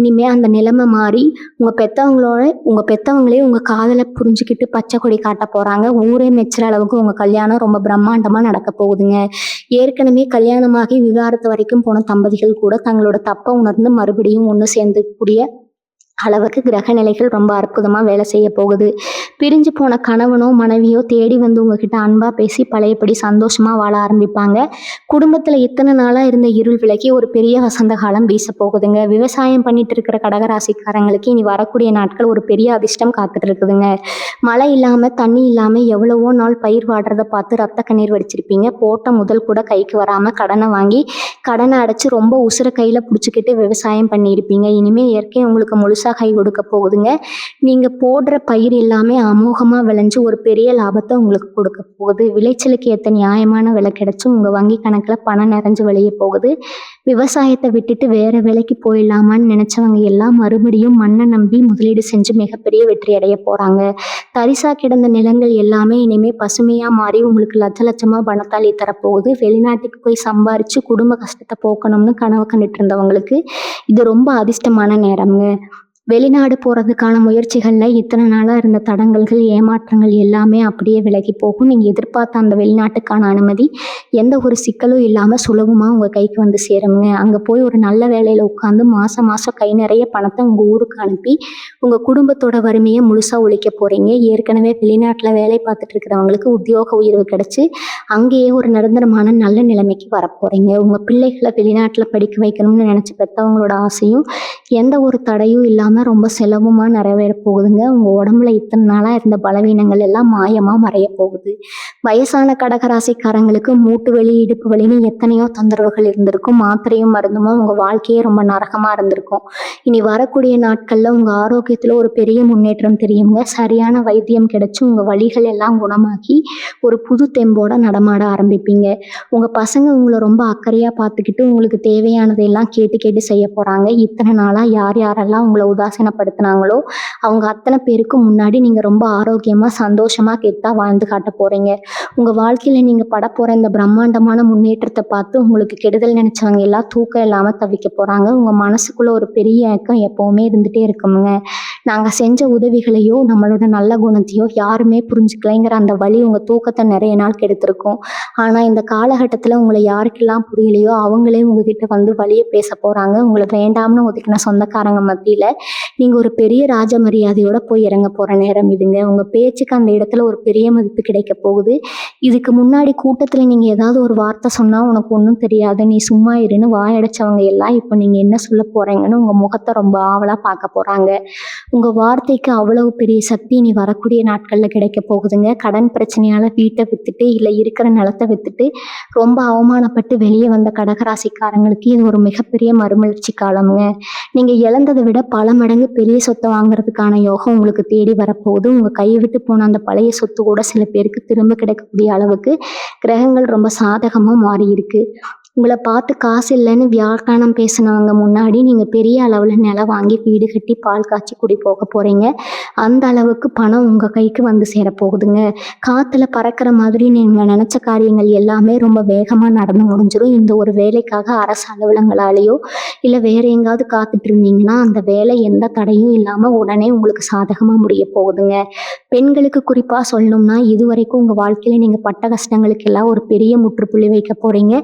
இனிமே அந்த நிலைமை மாறி உங்க பெத்தவங்களே உங்க காதலை புரிஞ்சுக்கிட்டு பச்சை கொடி காட்ட போறாங்க. ஊரே மெச்சுற அளவுக்கு உங்க கல்யாணம் ரொம்ப பிரம்மாண்டமா நடக்க போகுதுங்க. ஏற்கனவே கல்யாணமாகி விவாகரத்து வரைக்கும் போன தம்பதிகள் கூட தங்களோட தப்பை உணர்ந்து மறுபடியும் ஒன்று சேர்ந்துக்கூடிய அளவுக்கு கிரக நிலைகள் ரொம்ப அற்புதமா வேலை செய்ய போகுது. பிரிஞ்சு போன கணவனோ மனைவியோ தேடி வந்து உங்ககிட்ட அன்பா பேசி பழையபடி சந்தோஷமா வாழ ஆரம்பிப்பாங்க. குடும்பத்துல இத்தனை நாளா இருந்த இருள் விலகி ஒரு பெரிய வசந்த காலம் வீச போகுதுங்க. விவசாயம் பண்ணிட்டு இருக்கிற கடகராசிக்காரங்களுக்கு இனி வரக்கூடிய நாட்கள் ஒரு பெரிய அதிர்ஷ்டம் காத்துட்டு இருக்குதுங்க. மழை இல்லாம தண்ணி இல்லாம எவ்வளவோ நாள் பயிர் வாடுறத பார்த்து ரத்த கண்ணீர் வடிச்சிருப்பீங்க. போட்ட முதல் கூட கைக்கு வராம கடனை வாங்கி கடனை அடைச்சு ரொம்ப உசுர கையில பிடிச்சிக்கிட்டு விவசாயம் பண்ணியிருப்பீங்க. இனிமே இயற்கை உங்களுக்கு முழுசா கை கொடுக்க போகுதுங்க. நீங்க போடுற பயிர் எல்லாமே அமோகமா விளைஞ்சு ஒரு பெரிய லாபத்தை உங்களுக்கு கொடுக்க போகுது. விளைச்சலுக்கு ஏற்ற நியாயமான விலை கிடைச்சு உங்க வங்கி கணக்குல பணம் நிறைஞ்சு வெளியே போகுது. விவசாயத்தை விட்டுட்டு வேற வேலைக்கு போயிடலாமான்னு நினைச்சவங்க எல்லாம் மறுபடியும் மண்ணை நம்பி முதலீடு செஞ்சு மிகப்பெரிய வெற்றி அடைய போறாங்க. தரிசா கிடந்த நிலங்கள் எல்லாமே இனிமே பசுமையா மாறி உங்களுக்கு லட்ச லட்சமா பணத்தாளி தரப்போகுது. வெளிநாட்டுக்கு போய் சம்பாரிச்சு குடும்ப கஷ்டத்தை போக்கணும்னு கனவு கண்டுட்டு இருந்தவங்களுக்கு இது ரொம்ப அதிர்ஷ்டமான நேரம்ங்க. வெளிநாடு போகிறதுக்கான முயற்சிகளில் இத்தனை நாளாக இருந்த தடங்கல்கள் ஏமாற்றங்கள் எல்லாமே அப்படியே விலகி போகும். நீங்கள் எதிர்பார்த்த அந்த வெளிநாட்டுக்கான அனுமதி எந்த ஒரு சிக்கலும் இல்லாமல் சுலபமாக உங்கள் கைக்கு வந்து சேருங்க. அங்கே போய் ஒரு நல்ல வேலையில் உட்காந்து மாதம் கை நிறைய பணத்தை உங்கள் ஊருக்கு அனுப்பி உங்கள் குடும்பத்தோட வறுமையை முழுசாக ஒழிக்க போகிறீங்க. ஏற்கனவே வெளிநாட்டில் வேலை பார்த்துட்டு இருக்கிறவங்களுக்கு உத்தியோக உயர்வு கிடச்சி அங்கேயே ஒரு நிரந்தரமான நல்ல நிலைமைக்கு வரப்போகிறீங்க. உங்கள் பிள்ளைகளை வெளிநாட்டில் படிக்க வைக்கணும்னு நினச்சி பெற்றவங்களோட ஆசையும் எந்த ஒரு தடையும் இல்லாமல் ரொம்ப சுலபமாக நிறைவேற போகுதுங்க. உங்கள் உடம்புல இத்தனை நாளாக இருந்த பலவீனங்கள் எல்லாம் மாயமாக மறைய போகுது. வயசான கடகராசிக்காரங்களுக்கு மூட்டு வலி இடுப்பு வலின்னு எத்தனையோ தொந்தரவுகள் இருந்திருக்கும். மாத்திரையும் மருந்துமோ உங்கள் வாழ்க்கையே ரொம்ப நரகமாக இருந்திருக்கும். இனி வரக்கூடிய நாட்களில் உங்கள் ஆரோக்கியத்தில் ஒரு பெரிய முன்னேற்றம் தெரியுங்க. சரியான வைத்தியம் கிடைச்சி உங்கள் வலிகள் எல்லாம் குணமாக்கி ஒரு புது தெம்போட நடமாட ஆரம்பிப்பீங்க. உங்கள் பசங்க உங்களை ரொம்ப அக்கறையாக பார்த்துக்கிட்டு உங்களுக்கு தேவையானதையெல்லாம் கேட்டு கேட்டு செய்ய போகிறாங்க. இத்தனை நாளாக யார் யாரெல்லாம் உங்களை உதாசீனப்படுத்தினாங்களோ அவங்க அத்தனை பேருக்கு முன்னாடி நீங்கள் ரொம்ப ஆரோக்கியமாக சந்தோஷமாக கெத்தாக வாழ்ந்து காட்ட போகிறீங்க. உங்கள் வாழ்க்கையில் நீங்கள் பட போகிற இந்த பிரம்மாண்டமான முன்னேற்றத்தை பார்த்து உங்களுக்கு கெடுதல் நினச்சவங்க எல்லாம் தூக்கம் இல்லாமல் தவிக்க போகிறாங்க. உங்கள் மனசுக்குள்ளே ஒரு பெரிய ஏக்கம் எப்போவுமே இருந்துகிட்டே இருக்குமுங்க. நாங்கள் செஞ்ச உதவிகளையோ நம்மளோட நல்ல குணத்தையோ யாருமே புரிஞ்சுக்கலைங்கிற அந்த வலி உங்கள் தூக்கத்தை நிறைய நாள் கெடுத்திருக்கும். ஆனால் இந்த காலகட்டத்தில் உங்களை யாருக்கெல்லாம் புரியலையோ அவங்களே உங்ககிட்ட வந்து வழியை பேச போகிறாங்க. உங்களை வேண்டாம்னு ஒதுக்கின சொந்தக்காரங்க மத்தியில் நீங்கள் ஒரு பெரிய ராஜ மரியாதையோட போய் இறங்க போகிற நேரம் இதுங்க. உங்கள் பேச்சுக்கு அந்த இடத்துல ஒரு பெரிய மதிப்பு கிடைக்க போகுது. இதுக்கு முன்னாடி கூட்டத்தில் நீங்கள் ஏதாவது ஒரு வார்த்தை சொன்னால் உனக்கு ஒன்றும் தெரியாது, நீ சும்மா இருன்னு வாயடைச்சவங்க எல்லாம் இப்போ நீங்கள் என்ன சொல்ல போகிறீங்கன்னு உங்கள் முகத்தை ரொம்ப ஆவலாக பார்க்க போகிறாங்க. உங்கள் வார்த்தைக்கு அவ்வளவு பெரிய சக்தி இனி வரக்கூடிய நாட்களில் கிடைக்க போகுதுங்க. கடன் பிரச்சனையால் வீட்டை விற்றுட்டு இல்லை இருக்கிற நிலத்தை விற்றுட்டு ரொம்ப அவமானப்பட்டு வெளியே வந்த கடகராசிக்காரங்களுக்கு இது ஒரு மிகப்பெரிய மறுமலர்ச்சி காலமுங்க. நீங்கள் இழந்ததை விட பல மடங்கு பெரிய சொத்தை வாங்குறதுக்கான யோகம் உங்களுக்கு தேடி வரப்போகுது. உங்கள் கையை விட்டு போன அந்த பழைய சொத்து கூட சில பேருக்கு திரும்ப கிடைக்கக்கூடிய அளவுக்கு கிரகங்கள் ரொம்ப சாதகமாக மாறி இருக்கு. உங்களை பார்த்து காசு இல்லைன்னு வியாக்கானம் பேசினவங்க முன்னாடி நீங்கள் பெரிய அளவில் நிலம் வாங்கி வீடு கட்டி பால் காய்ச்சி குடி போக போகிறீங்க. அந்த அளவுக்கு பணம் உங்கள் கைக்கு வந்து சேரப்போகுதுங்க. காற்றுல பறக்கிற மாதிரி நீங்கள் நினச்ச காரியங்கள் எல்லாமே ரொம்ப வேகமாக நடந்து முடிஞ்சிடும். இந்த ஒரு வேலைக்காக அரசு அலுவலகங்களாலேயோ இல்லை வேறு எங்காவது காத்துட்டு இருந்தீங்கன்னா அந்த வேலை எந்த தடையும் இல்லாமல் உடனே உங்களுக்கு சாதகமாக முடிய போகுதுங்க. பெண்களுக்கு குறிப்பாக சொல்லணும்னா இதுவரைக்கும் உங்கள் வாழ்க்கையில் நீங்கள் பட்ட கஷ்டங்களுக்கெல்லாம் ஒரு பெரிய முற்றுப்புள்ளி வைக்க போகிறீங்க.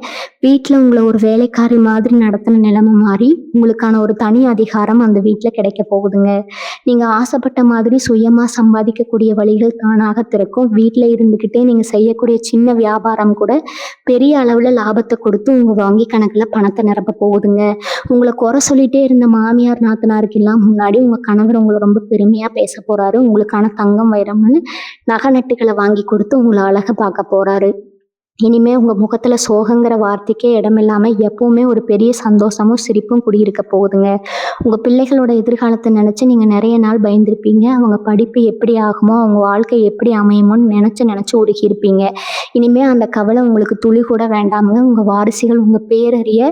வீட்டில் உங்களை ஒரு வேலைக்காரி மாதிரி நடத்தின நிலைமை மாறி உங்களுக்கான ஒரு தனி அதிகாரம் அந்த வீட்டில் கிடைக்க போகுதுங்க. நீங்கள் ஆசைப்பட்ட மாதிரி சுயமாக சம்பாதிக்கக்கூடிய வழிகள் தானாக திறக்கும். வீட்டில் இருந்துக்கிட்டே நீங்கள் செய்யக்கூடிய சின்ன வியாபாரம் கூட பெரிய அளவில் லாபத்தை கொடுத்து உங்கள் வங்கி கணக்கில் பணத்தை நிரப்ப போகுதுங்க. உங்களை குறை சொல்லிகிட்டே இருந்த மாமியார் நாத்தனாருக்கெல்லாம் முன்னாடி உங்கள் கணவர் உங்களை ரொம்ப பெருமையாக பேச போகிறாரு. உங்களுக்கான தங்கம் வைரம்னு நகை நட்டுகளை வாங்கி கொடுத்து உங்களை அழகாக பார்க்க போகிறாரு. இனிமே உங்கள் முகத்தில் சோகங்கிற வார்த்தைக்கே இடமில்லாமல் எப்பவுமே ஒரு பெரிய சந்தோஷமும் சிரிப்பும் குடியிருக்க போகுதுங்க. உங்கள் பிள்ளைகளோட எதிர்காலத்தை நினச்சி நீங்கள் நிறைய நாள் பயந்துருப்பீங்க. அவங்க படிப்பு எப்படி ஆகுமோ, அவங்க வாழ்க்கை எப்படி அமையுமோன்னு நினச்சி உருகியிருப்பீங்க. இனிமேல் அந்த கவலை உங்களுக்கு துளி கூட வேண்டாமுங்க. உங்கள் வாரிசுகள் உங்கள் பேரறிய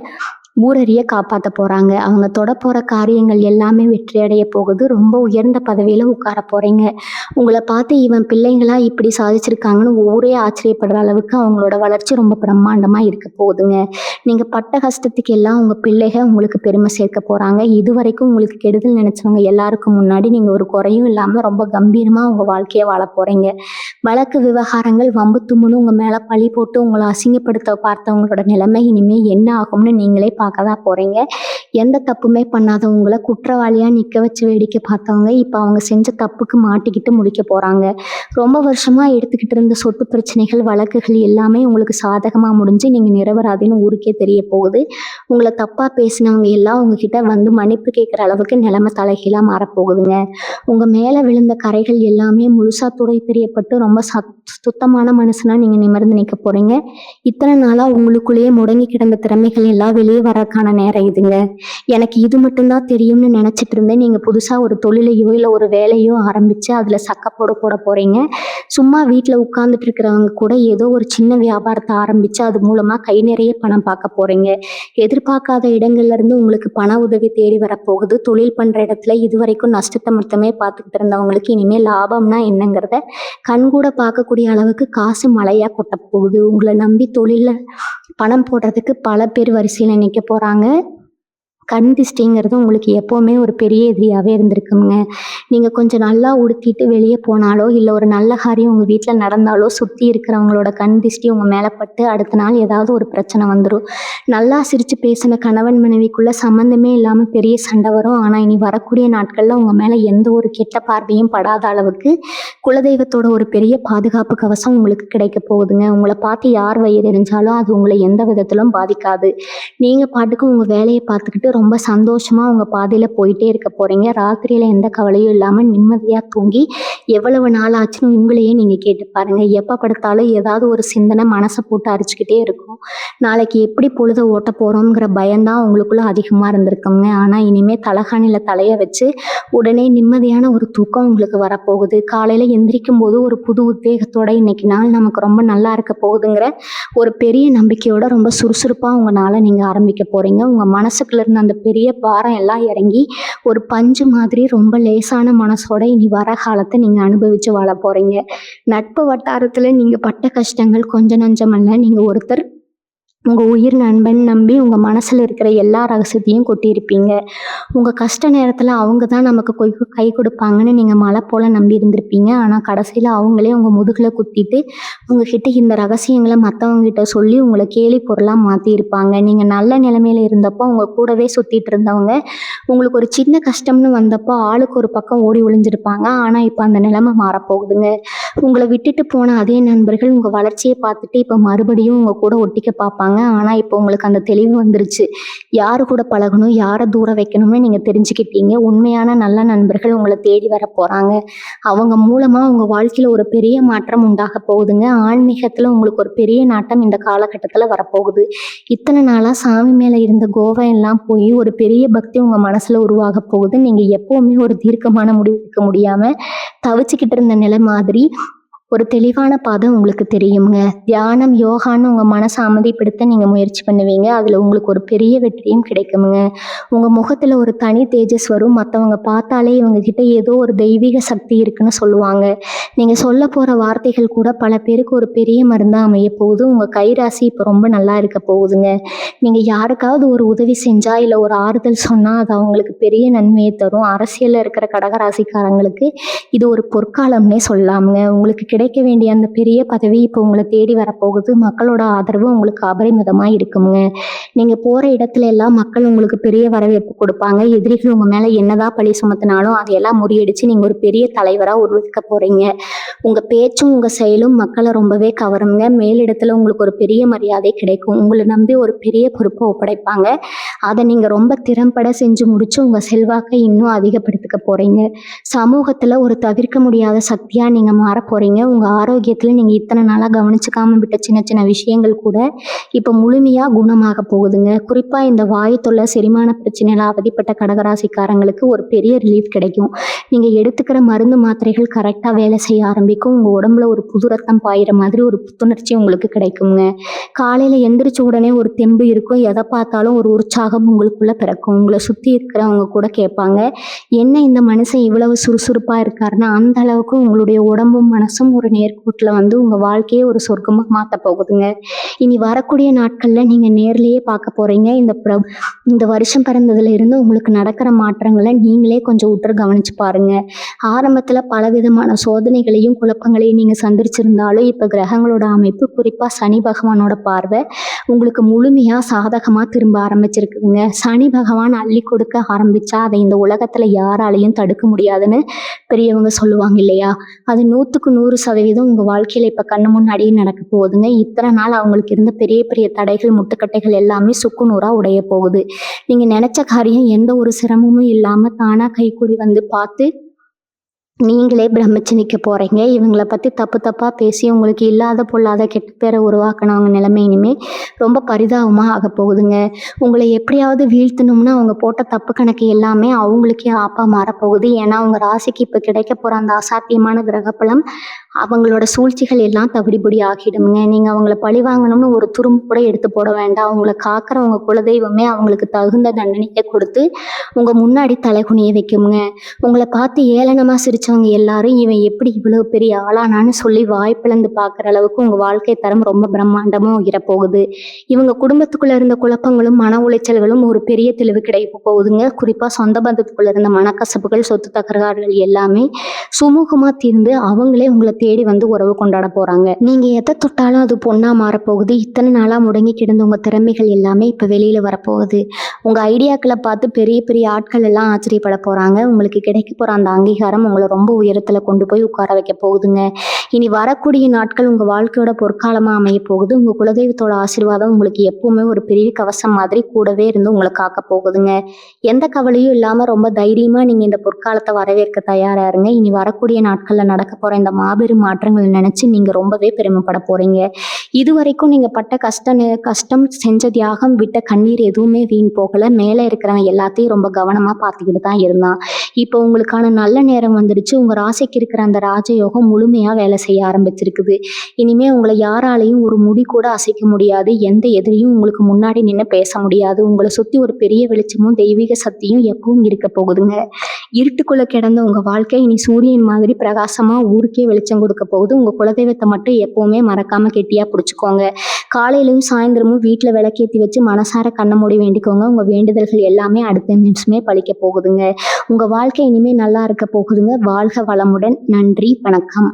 ஊரறிய காப்பாற்ற போகிறாங்க. அவங்க தொட போகிற காரியங்கள் எல்லாமே வெற்றி அடைய போகுது. ரொம்ப உயர்ந்த பதவியில் உட்கார போகிறீங்க. உங்களை பார்த்து இவன் பிள்ளைங்களா இப்படி சாதிச்சிருக்காங்கன்னு ஊரே ஆச்சரியப்படுற அளவுக்கு அவங்களோட வளர்ச்சி ரொம்ப பிரம்மாண்டமாக இருக்க போகுதுங்க. நீங்கள் பட்ட கஷ்டத்துக்கு எல்லாம் உங்கள் பிள்ளைகள் உங்களுக்கு பெருமை சேர்க்க போகிறாங்க. இது வரைக்கும் உங்களுக்கு கெடுதல் நினச்சவங்க எல்லாருக்கும் முன்னாடி நீங்கள் ஒரு குறையும் இல்லாமல் ரொம்ப கம்பீரமாக உங்கள் வாழ்க்கையை வாழ போகிறீங்க. வழக்கு விவகாரங்கள் வம்பு தும்முன்னு உங்கள் மேலே பழி போட்டு உங்களை அசிங்கப்படுத்த பார்த்தவங்களோட நிலைமை இனிமேல் என்ன ஆகும்னு நீங்களே பார்க்க தான் போகிறீங்க. எந்த தப்புமே பண்ணாதவங்களை குற்றவாளியாக நிற்க வச்சு வேடிக்கை பார்த்தவங்க இப்போ அவங்க செஞ்ச தப்புக்கு மாட்டிக்கிட்டு முடிக்க போகிறாங்க. ரொம்ப வருஷமாக எடுத்துக்கிட்டு இருந்த சொத்து பிரச்சனைகள் வழக்குகள் எல்லாமே உங்களுக்கு சாதகமாக முடிஞ்சு நீங்கள் நிரபராதின்னு ஊருக்கே தெரிய போகுது. உங்களை தப்பாக பேசினவங்க எல்லாம் உங்ககிட்ட வந்து மன்னிப்பு கேட்குற அளவுக்கு நிலைமை தலைகீழாக மாறப்போகுதுங்க. உங்கள் மேலே விழுந்த கரைகள் எல்லாமே முழுசாக துடை தெரியப்பட்டு ரொம்ப சுத்தமான மனுஷனாக நீங்கள் நிமிர்ந்து நிற்க போகிறீங்க. இத்தனை நாளாக உங்களுக்குள்ளேயே முடங்கி கிடந்த திறமைகள் எல்லாம் வெளியே வரக்கான நேரம் இதுங்க. எனக்கு இது மட்டும்தான் தெரியும்னு நினச்சிட்டு இருந்தேன். நீங்கள் புதுசாக ஒரு தொழிலையோ இல்லை ஒரு வேலையோ ஆரம்பித்து அதில் சக்கப்போட போட போகிறீங்க. சும்மா வீட்டில் உட்காந்துட்டு இருக்கிறவங்க கூட ஏதோ ஒரு சின்ன வியாபாரத்தை ஆரம்பித்து அது மூலமாக கை நிறைய பணம் பார்க்க போகிறீங்க. எதிர்பார்க்காத இடங்கள்லேருந்து உங்களுக்கு பண உதவி தேடி வரப்போகுது. தொழில் பண்ணுற இடத்துல இது வரைக்கும் நஷ்டத்தை மட்டுமே பார்த்துக்கிட்டு இருந்தவங்களுக்கு இனிமேல் லாபம்னா என்னங்கிறத கண்கூட பார்க்கக்கூடிய அளவுக்கு காசு மழையாக கொட்ட போகுது. உங்களை நம்பி தொழிலில் பணம் போடுறதுக்கு பல பேர் வரிசையில் நிற்க போகிறாங்க. கண் திஷ்டிங்கிறது உங்களுக்கு எப்போவுமே ஒரு பெரிய எதிரியாகவே இருந்திருக்குங்க. நீங்கள் கொஞ்சம் நல்லா உடுத்திட்டு வெளியே போனாலோ இல்லை ஒரு நல்ல காரியம் உங்கள் வீட்டில் நடந்தாலோ சுற்றி இருக்கிறவங்களோட கண் திஷ்டி உங்கள் மேலே பட்டு அடுத்த நாள் ஏதாவது ஒரு பிரச்சனை வந்துடும். நல்லா சிரித்து பேசின கணவன் மனைவிக்குள்ளே சம்மந்தமே இல்லாமல் பெரிய சண்டை வரும். ஆனால் இனி வரக்கூடிய நாட்களில் உங்கள் மேலே எந்த ஒரு கெட்ட பார்வையும் படாத அளவுக்கு குலதெய்வத்தோட ஒரு பெரிய பாதுகாப்பு கவசம் உங்களுக்கு கிடைக்க போகுதுங்க. உங்களை பார்த்து யார் வயிறு எரிஞ்சாலும் அது உங்களை எந்த விதத்திலும் பாதிக்காது. நீங்கள் பாட்டுக்கு உங்கள் வேலையை பார்த்துக்கிட்டு ரொம்ப சந்தோஷமாக உங்கள் பாதையில் போயிட்டே இருக்க போகிறீங்க. ராத்திரியில் எந்த கவலையும் இல்லாமல் நிம்மதியாக தூங்கி எவ்வளவு நாள் ஆச்சுன்னு உங்களையே நீங்கள் கேட்டு பாருங்கள். எப்போ படுத்தாலும் ஏதாவது ஒரு சிந்தனை மனசை போட்டு அரிச்சுக்கிட்டே இருக்கும். நாளைக்கு எப்படி பொழுத ஓட்ட போகிறோங்கிற பயம்தான் உங்களுக்குள்ளே அதிகமாக இருந்திருக்குங்க. ஆனால் இனிமேல் தலகாணியில் தலையை வச்சு உடனே நிம்மதியான ஒரு தூக்கம் உங்களுக்கு வரப்போகுது. காலையில் எந்திரிக்கும் போது ஒரு புது உத்வேகத்தோட இன்னைக்கு நாள் நமக்கு ரொம்ப நல்லா இருக்க போகுதுங்கிற ஒரு பெரிய நம்பிக்கையோட ரொம்ப சுறுசுறுப்பாக உங்கள் நாளை நீங்கள் ஆரம்பிக்க போகிறீங்க. உங்கள் மனசுக்குள்ள இருந்த அந்த பெரிய பாரம் எல்லாம் இறங்கி ஒரு பஞ்சு மாதிரி ரொம்ப லேசான மனசோட இனி வர காலத்தை நீங்கள் அனுபவித்து வாழ போகிறீங்க. நட்பு வட்டாரத்தில் நீங்கள் பட்ட கஷ்டங்கள் கொஞ்சம் நஞ்சமல்ல. நீங்கள் ஒருத்தர் உங்கள் உயிர் நண்பன் நம்பி உங்கள் மனசில் இருக்கிற எல்லா ரகசியத்தையும் கொட்டியிருப்பீங்க. உங்கள் கஷ்ட நேரத்தில் அவங்க தான் நமக்கு கை கொடுப்பாங்கன்னு நீங்கள் மலை போல் நம்பி இருந்திருப்பீங்க. ஆனால் கடைசியில் அவங்களே உங்கள் முதுகில் குத்திட்டு உங்ககிட்ட இந்த ரகசியங்களை மற்றவங்ககிட்ட சொல்லி உங்களை கேலி பொருளாக மாற்றியிருப்பாங்க. நீங்கள் நல்ல நிலைமையில் இருந்தப்போ உங்கள் கூடவே சுற்றிட்டு இருந்தவங்க உங்களுக்கு ஒரு சின்ன கஷ்டம்னு வந்தப்போ ஆளுக்கு ஒரு பக்கம் ஓடி ஒளிஞ்சிருப்பாங்க. ஆனால் இப்போ அந்த நிலைமை மாறப்போகுதுங்க. உங்களை விட்டுட்டு போன அதே நண்பர்கள் உங்கள் வளர்ச்சியை பார்த்துட்டு இப்போ மறுபடியும் உங்கள் கூட ஒட்டிக்க பார்ப்பாங்க. ஆனால் இப்போ உங்களுக்கு அந்த தெளிவு வந்துருச்சு. யாரு கூட பழகணும், யாரை தூர வைக்கணும்னு நீங்கள் தெரிஞ்சுக்கிட்டீங்க. உண்மையான நல்ல நண்பர்கள் உங்களை தேடி வர போகிறாங்க. அவங்க மூலமாக உங்கள் வாழ்க்கையில் ஒரு பெரிய மாற்றம் உண்டாக போகுதுங்க. ஆன்மீகத்தில் உங்களுக்கு ஒரு பெரிய நாட்டம் இந்த காலகட்டத்தில் வரப்போகுது. இத்தனை நாளாக சாமி மேலே இருந்த கோவம் எல்லாம் போய் ஒரு பெரிய பக்தி உங்கள் மனசில் உருவாக போகுது. நீங்கள் எப்போவுமே ஒரு தீர்க்கமான முடிவு எடுக்க முடியாமல் தவிச்சுக்கிட்டு இருந்த நிலை மாதிரி ஒரு தெளிவான பாதை உங்களுக்கு தெரியுங்க. தியானம், யோகான்னு உங்க மனச அமைதிப்படுத்த நீங்க முயற்சி பண்ணுவீங்க. அதுல உங்களுக்கு ஒரு பெரிய வெற்றியும் கிடைக்குமுங்க. உங்க முகத்துல ஒரு தனி தேஜஸ் வரும். மத்தவங்க பார்த்தாலே இவங்க கிட்ட ஏதோ ஒரு தெய்வீக சக்தி இருக்குன்னு சொல்லுவாங்க. நீங்க சொல்லப் போற வார்த்தைகள் கூட பல பேருக்கு ஒரு பெரிய மருந்தா அமையப் போகுது. உங்க கைராசி இப்ப ரொம்ப நல்லா இருக்கப் போகுதுங்க. நீங்க யாருக்காவது ஒரு உதவி செஞ்சா, இல்ல ஒரு ஆறுதல் சொன்னா, அது அவங்களுக்கு பெரிய நன்மையை தரும். அரசியல்ல இருக்கிற கடகராசிக்காரங்களுக்கு இது ஒரு பொற்காலம்னே சொல்லலாம்ங்க. உங்களுக்கு கிடைக்க வேண்டிய அந்த பெரிய பதவி இப்போ உங்களை தேடி வரப்போகுது. மக்களோட ஆதரவு உங்களுக்கு அபரிமிதமா இருக்குங்க. நீங்க போற இடத்துல எல்லாம் மக்கள் உங்களுக்கு பெரிய வரவேற்பு கொடுப்பாங்க. எதிரிகள் உங்க மேல என்னதான் பழி சுமத்தினாலும் அதையெல்லாம் முறியடிச்சு நீங்க ஒரு பெரிய தலைவரா உருவாக்க போறீங்க. உங்க பேச்சும் உங்க செயலும் மக்களை ரொம்பவே கவருங்க. மேலிடத்துல உங்களுக்கு ஒரு பெரிய மரியாதை கிடைக்கும். உங்களை நம்பி ஒரு பெரிய பொறுப்பை ஒப்படைப்பாங்க. அதை நீங்க ரொம்ப திறம்பட செஞ்சு முடிச்சு உங்க செல்வாக்கை இன்னும் அதிகப்படுத்திக்க போறீங்க. சமூகத்துல ஒரு தவிர்க்க முடியாத சக்தியா நீங்க மாற போறீங்க. உங்க ஆரோக்கியத்துல நீங்க இத்தனை நாளா கவனிச்சுக்காம விட்ட சின்ன சின்ன விஷயங்கள் கூட இப்ப முழுமையா குணமாக போகுதுங்க. குறிப்பா இந்த வாயு தொல்லை, செரிமான பிரச்சனையில அவதிப்பட்ட கடகராசிக்காரங்களுக்கு ஒரு பெரிய ரிலீஃப் கிடைக்கும். நீங்க எடுத்துக்கிற மருந்து மாத்திரைகள் கரெக்டா வேலை செய்ய ஆரம்பிக்கும். உங்க உடம்புல ஒரு புது ரத்தம் பாயிற மாதிரி ஒரு புத்துணர்ச்சி உங்களுக்கு கிடைக்குங்க. காலையில எந்திரிச்ச உடனே ஒரு தெம்பு இருக்கும். எதை பார்த்தாலும் ஒரு உற்சாகம் உங்களுக்குள்ள பிறக்கும். உங்களை சுத்தி இருக்கிறவங்க கூட கேட்பாங்க, என்ன இந்த மனுஷன் இவ்வளவு சுறுசுறுப்பா இருக்காருன்னா, அந்த அளவுக்கு உங்களுடைய உடம்பும் மனசும் ஒரு நேர்கோட்டுல வந்து உங்க வாழ்க்கையே ஒரு சொர்க்கமா மாத்த போகுதுங்க. இனி வரக்கூடிய நாட்கள்ல நீங்க நேர்லயே பார்க்க போறீங்க. இந்த வருஷம் பிறந்ததுல இருந்து உங்களுக்கு நடக்கிற மாற்றங்களை நீங்களே கொஞ்சம் உற்று கவனிச்சு பாருங்க. ஆரம்பத்துல பலவிதமான சோதனைகளையும் குழப்பங்களையும் நீங்க சந்திச்சிருந்தாலும் இப்ப கிரகங்களோட அமைப்பு, குறிப்பா சனி பகவானோட பார்வை உங்களுக்கு முழுமையா சாதகமா திரும்ப ஆரம்பிச்சிருக்குதுங்க. சனி பகவான் அள்ளி கொடுக்க ஆரம்பிச்சா அதை இந்த உலகத்துல யாராலையும் தடுக்க முடியாதுன்னு பெரியவங்க சொல்லுவாங்க இல்லையா? அது 100% உங்க வாழ்க்கையில இப்ப கண்ணு முன்னாடியே நடக்க போகுதுங்க. இத்தனை நாள் அவங்களுக்கு இருந்த பெரிய பெரிய தடைகள், முட்டுக்கட்டைகள் எல்லாமே சுக்குநூறா உடைய போகுது. நீங்க நினைச்ச காரியம் எந்த ஒரு சிரமமும் இல்லாம தானா கைகூடி வந்து பார்த்து நீங்களே பிரமிச்சு நிக்க போறீங்க. இவங்கள பத்தி தப்பு தப்பா பேசி உங்களுக்கு இல்லாத பொல்லாத கெட்ட பேரை உருவாக்குனவங்க நிலைமை இனிமே ரொம்ப பரிதாபமா ஆக போகுதுங்க. உங்களை எப்படியாவது வீழ்த்தணும்னு அவங்க போட்ட தப்பு கணக்கு எல்லாமே அவங்களுக்கே ஆப்பா மாறப்போகுது. ஏன்னா உங்க ராசிக்கு இப்ப கிடைக்க போற அந்த அசாத்தியமான கிரகப்பலம் அவங்களோட சூழ்ச்சிகள் எல்லாம் தவிடுபொடி ஆகிடுங்க. நீங்க அவங்கள பழி வாங்கணும்னு ஒரு துரும்பு கூட எடுத்து போட வேண்டாம். அவங்கள காக்கிற உங்க குலதெய்வமே அவங்களுக்கு தகுந்த தண்டனையை கொடுத்து உங்க முன்னாடி தலைகுனிய வைக்குங்க. உங்களை பார்த்து ஏளனமா சிரிச்சவங்க எல்லாரும் இவன் எப்படி இவ்வளவு பெரிய ஆளானான்னு சொல்லி வாய் பிளந்து பார்க்குற அளவுக்கு உங்க வாழ்க்கை தரம் ரொம்ப பிரம்மாண்டமும் உயரப்போகுது. இவங்க குடும்பத்துக்குள்ள இருந்த குழப்பங்களும் மன உளைச்சல்களும் ஒரு பெரிய தெளிவு கிடைக்க போகுதுங்க. குறிப்பா சொந்த பந்தத்துக்குள்ள இருந்த மனக்கசப்புகள், சொத்து தகராறுகள் எல்லாமே சுமூகமா தீர்ந்து அவங்களே உங்களை தேடி வந்து உறவு கொண்டாட போறாங்க. நீங்க எதை தொட்டாலும் அது பொண்ணா மாறப்போகுது. இத்தனை நாளா முடங்கி கிடந்த உங்க திறமைகள் எல்லாமே இப்ப வெளியில வரப்போகுது. உங்க ஐடியாக்களை பார்த்து பெரிய பெரிய ஆட்கள் எல்லாம் ஆச்சரியப்பட போறாங்க. உங்களுக்கு கிடைக்க போற அந்த அங்கீகாரம் உங்களை ரொம்ப உயரத்துல கொண்டு போய் உட்கார வைக்க போகுதுங்க. இனி வரக்கூடிய நாட்கள் உங்க வாழ்க்கையோட பொற்காலமா அமைய போகுது. உங்க குலதெய்வத்தோட ஆசீர்வாதம் உங்களுக்கு எப்பவுமே ஒரு பெரிய கவசம் மாதிரி கூடவே இருந்து உங்களை காக்க போகுதுங்க. எந்த கவலையும் இல்லாம ரொம்ப தைரியமா நீங்க இந்த பொற்காலத்தை வரவேற்க தயாரா இருங்க. இனி வரக்கூடிய நாட்கள்ல நடக்க போற இந்த மாபெரும் மாற்றங்களை நினைச்சு நீங்க ரொம்பவே பெருமைப்பட போறீங்க. இதுவரைக்கும் நீங்க பட்ட கஷ்டம், செஞ்ச தியாகம், விட்ட கண்ணீர் எதுவுமே வீண் போகல. மேல இருக்கிறவன் எல்லாத்தையும் ரொம்ப கவனமா பார்த்துக்கிட்டு தான் இருந்தான். இப்போ உங்களுக்கான நல்ல நேரம் வந்துடுச்சு. உங்க ராசிக்கு இருக்கிற அந்த ராஜயோகம் முழுமையா வேலை செய்ய ஆரம்பிச்சிருக்குது. இனிமே உங்களை யாராலையும் ஒரு முடி கூட அசைக்க முடியாது. எந்த எதிரியும் உங்களுக்கு முன்னாடி நின்று பேச முடியாது. உங்களை சுத்தி ஒரு பெரிய வெளிச்சமும் தெய்வீக சக்தியும் எப்பவும் இருக்க போகுதுங்க. இருட்டுக்குள்ள கிடந்த உங்க வாழ்க்கை இனி சூரியன் மாதிரி பிரகாசமா ஊருக்கே வெளிச்சம் கொடுக்க போகுது. உங்க குலதெய்வத்தை மட்டும் எப்பவுமே மறக்காம கெட்டியா பிடிச்சுக்கோங்க. காலையிலும் சாயந்தரமும் வீட்டுல விளக்கேத்தி வச்சு மனசார கண்ண மூடி வேண்டிக்கோங்க. உங்க வேண்டுதல்கள் எல்லாமே அடுத்த நிமிஷமே பலிக்க போகுதுங்க. உங்க வாழ்க்கை இனிமே நல்லா இருக்க போகுதுங்க. வாழ்க வளமுடன். நன்றி, வணக்கம்.